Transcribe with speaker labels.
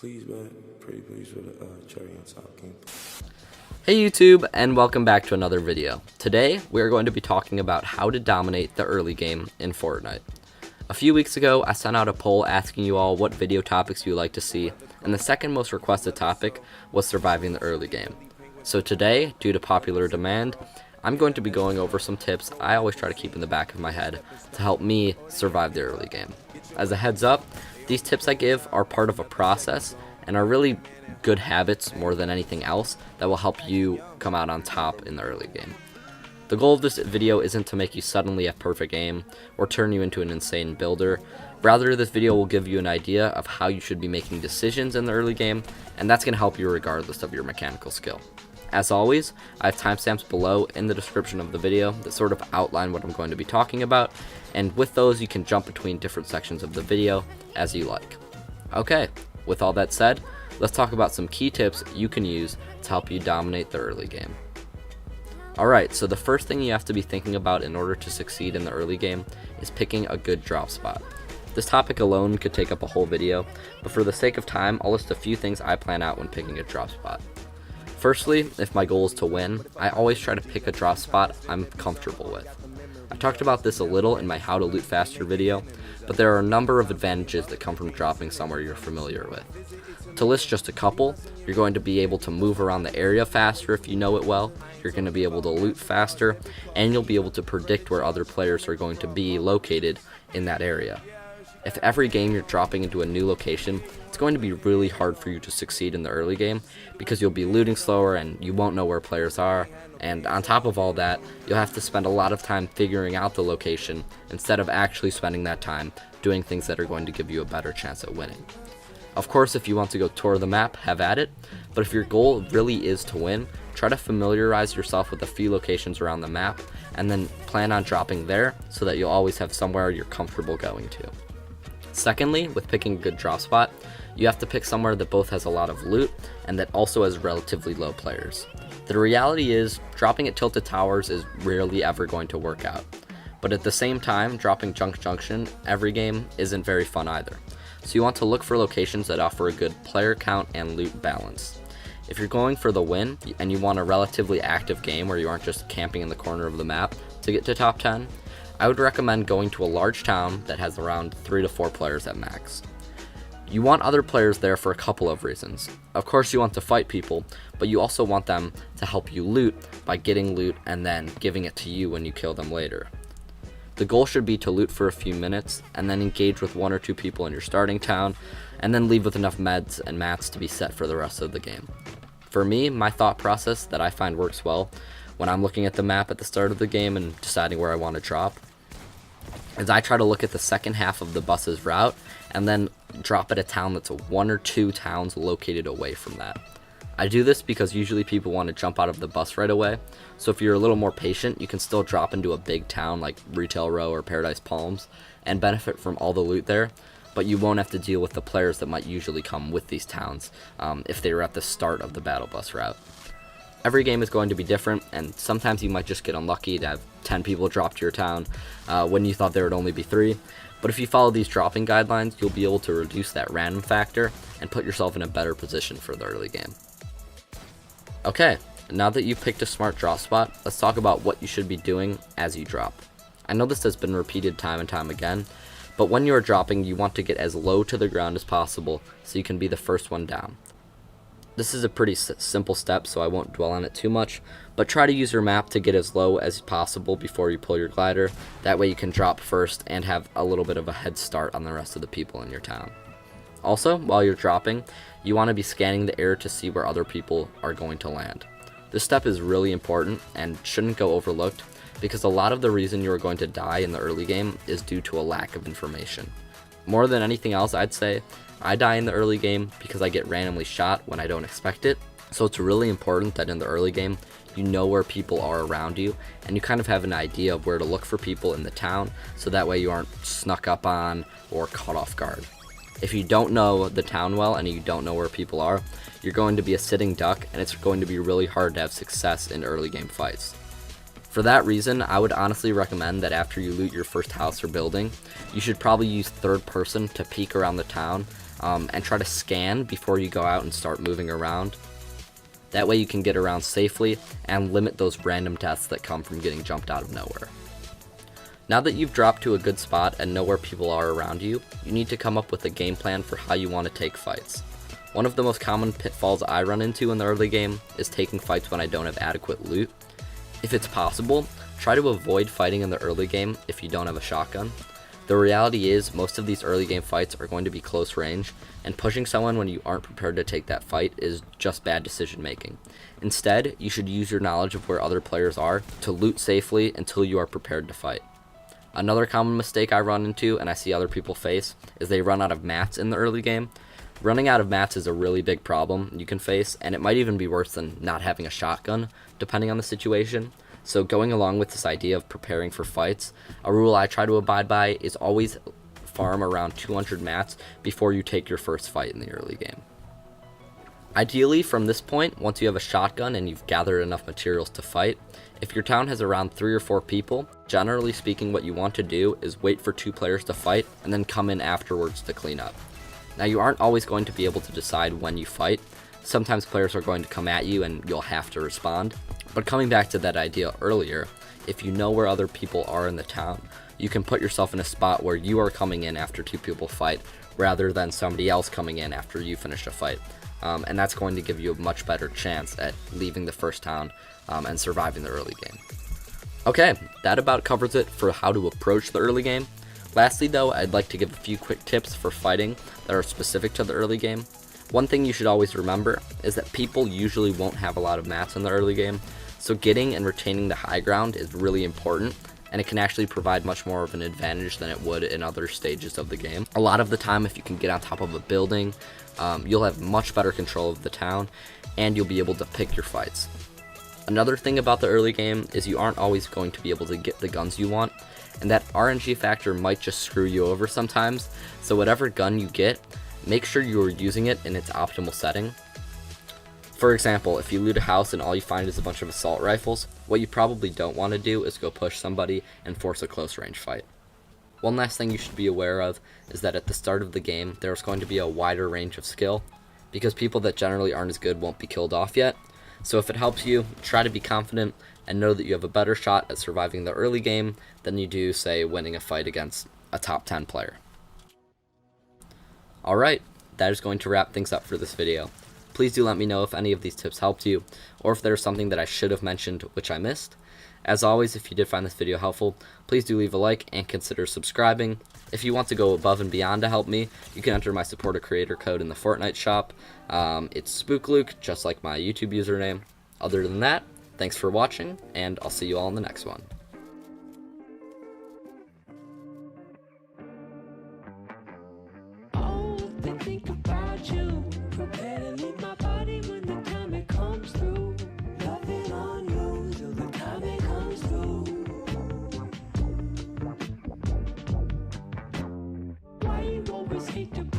Speaker 1: Please, man. Pretty please with a cherry on top.
Speaker 2: Hey YouTube, and welcome back to another video. Today, we are going to be talking about how to dominate the early game in Fortnite. A few weeks ago, I sent out a poll asking you all what video topics you would like to see, and the second most requested topic was surviving the early game. So today, due to popular demand, I'm going to be going over some tips I always try to keep in the back of my head to help me survive the early game. As a heads up, these tips I give are part of a process and are really good habits more than anything else that will help you come out on top in the early game. The goal of this video isn't to make you suddenly have perfect aim or turn you into an insane builder. Rather, this video will give you an idea of how you should be making decisions in the early game, and that's going to help you regardless of your mechanical skill. As always, I have timestamps below in the description of the video that sort of outline what I'm going to be talking about, and with those you can jump between different sections of the video as you like. Okay, with all that said, let's talk about some key tips you can use to help you dominate the early game. Alright, so the first thing you have to be thinking about in order to succeed in the early game is picking a good drop spot. This topic alone could take up a whole video, but for the sake of time, I'll list a few things I plan out when picking a drop spot. Firstly, if my goal is to win, I always try to pick a drop spot I'm comfortable with. I talked about this a little in my How to Loot Faster video, but there are a number of advantages that come from dropping somewhere you're familiar with. To list just a couple, you're going to be able to move around the area faster if you know it well, you're going to be able to loot faster, and you'll be able to predict where other players are going to be located in that area. If every game you're dropping into a new location, it's going to be really hard for you to succeed in the early game because you'll be looting slower and you won't know where players are, and on top of all that, you'll have to spend a lot of time figuring out the location instead of actually spending that time doing things that are going to give you a better chance at winning. Of course, if you want to go tour the map, have at it, but if your goal really is to win, try to familiarize yourself with a few locations around the map and then plan on dropping there so that you'll always have somewhere you're comfortable going to. Secondly, with picking a good drop spot, you have to pick somewhere that both has a lot of loot and that also has relatively low players. The reality is, dropping at tilted towers is rarely ever going to work out. But at the same time, dropping Junk Junction every game isn't very fun either. So you want to look for locations that offer a good player count and loot balance. If you're going for the win and you want a relatively active game where you aren't just camping in the corner of the map to get to top 10, I would recommend going to a large town that has around 3 to 4 players at max. You want other players there for a couple of reasons. Of course you want to fight people, but you also want them to help you loot by getting loot and then giving it to you when you kill them later. The goal should be to loot for a few minutes and then engage with 1 or 2 people in your starting town and then leave with enough meds and mats to be set for the rest of the game. For me, my thought process that I find works well when I'm looking at the map at the start of the game and deciding where I want to drop is I try to look at the second half of the bus's route and then drop at a town that's 1 or 2 towns located away from that. I do this because usually people want to jump out of the bus right away, so if you're a little more patient, you can still drop into a big town like Retail Row or Paradise Palms and benefit from all the loot there, but you won't have to deal with the players that might usually come with these towns if they were at the start of the battle bus route. Every game is going to be different, and sometimes you might just get unlucky to have 10 people drop to your town when you thought there would only be 3. But if you follow these dropping guidelines, you'll be able to reduce that random factor and put yourself in a better position for the early game. Okay, now that you've picked a smart drop spot, let's talk about what you should be doing as you drop. I know this has been repeated time and time again, but when you are dropping, you want to get as low to the ground as possible so you can be the first one down. This is a pretty simple step, so I won't dwell on it too much, but try to use your map to get as low as possible before you pull your glider. That way you can drop first and have a little bit of a head start on the rest of the people in your town. Also, while you're dropping, you want to be scanning the air to see where other people are going to land. This step is really important and shouldn't go overlooked because a lot of the reason you are going to die in the early game is due to a lack of information. More than anything else, I'd say, I die in the early game because I get randomly shot when I don't expect it, so it's really important that in the early game, you know where people are around you, and you kind of have an idea of where to look for people in the town, so that way you aren't snuck up on or caught off guard. If you don't know the town well and you don't know where people are, you're going to be a sitting duck, and it's going to be really hard to have success in early game fights. For that reason, I would honestly recommend that after you loot your first house or building, you should probably use third person to peek around the town and try to scan before you go out and start moving around. That way you can get around safely and limit those random deaths that come from getting jumped out of nowhere. Now that you've dropped to a good spot and know where people are around you, you need to come up with a game plan for how you want to take fights. One of the most common pitfalls I run into in the early game is taking fights when I don't have adequate loot. If it's possible, try to avoid fighting in the early game if you don't have a shotgun. The reality is, most of these early game fights are going to be close range, and pushing someone when you aren't prepared to take that fight is just bad decision making. Instead, you should use your knowledge of where other players are to loot safely until you are prepared to fight. Another common mistake I run into, and I see other people face, is they run out of mats in the early game. Running out of mats is a really big problem you can face, and it might even be worse than not having a shotgun, depending on the situation. So going along with this idea of preparing for fights, a rule I try to abide by is always farm around 200 mats before you take your first fight in the early game. Ideally, from this point, once you have a shotgun and you've gathered enough materials to fight, if your town has around 3 or 4 people, generally speaking what you want to do is wait for 2 players to fight and then come in afterwards to clean up. Now you aren't always going to be able to decide when you fight. Sometimes players are going to come at you and you'll have to respond. But coming back to that idea earlier, if you know where other people are in the town, you can put yourself in a spot where you are coming in after 2 people fight rather than somebody else coming in after you finish a fight. And that's going to give you a much better chance at leaving the first town and surviving the early game. Okay, that about covers it for how to approach the early game. Lastly though, I'd like to give a few quick tips for fighting that are specific to the early game. One thing you should always remember is that people usually won't have a lot of mats in the early game, so getting and retaining the high ground is really important, and it can actually provide much more of an advantage than it would in other stages of the game. A lot of the time, if you can get on top of a building, you'll have much better control of the town, and you'll be able to pick your fights. Another thing about the early game is you aren't always going to be able to get the guns you want, and that RNG factor might just screw you over sometimes, so whatever gun you get, make sure you are using it in its optimal setting. For example, if you loot a house and all you find is a bunch of assault rifles, what you probably don't want to do is go push somebody and force a close range fight. One last thing you should be aware of is that at the start of the game, there's going to be a wider range of skill, because people that generally aren't as good won't be killed off yet. So if it helps you, try to be confident and know that you have a better shot at surviving the early game than you do, say, winning a fight against a top 10 player. Alright, that is going to wrap things up for this video. Please do let me know if any of these tips helped you, or if there's something that I should have mentioned which I missed. As always, if you did find this video helpful, please do leave a like and consider subscribing. If you want to go above and beyond to help me, you can enter my support a creator code in the FORTNITE shop. It's SpookLuke, just like my YouTube username. Other than that, thanks for watching, and I'll see you all in the next one.
Speaker 3: Hate to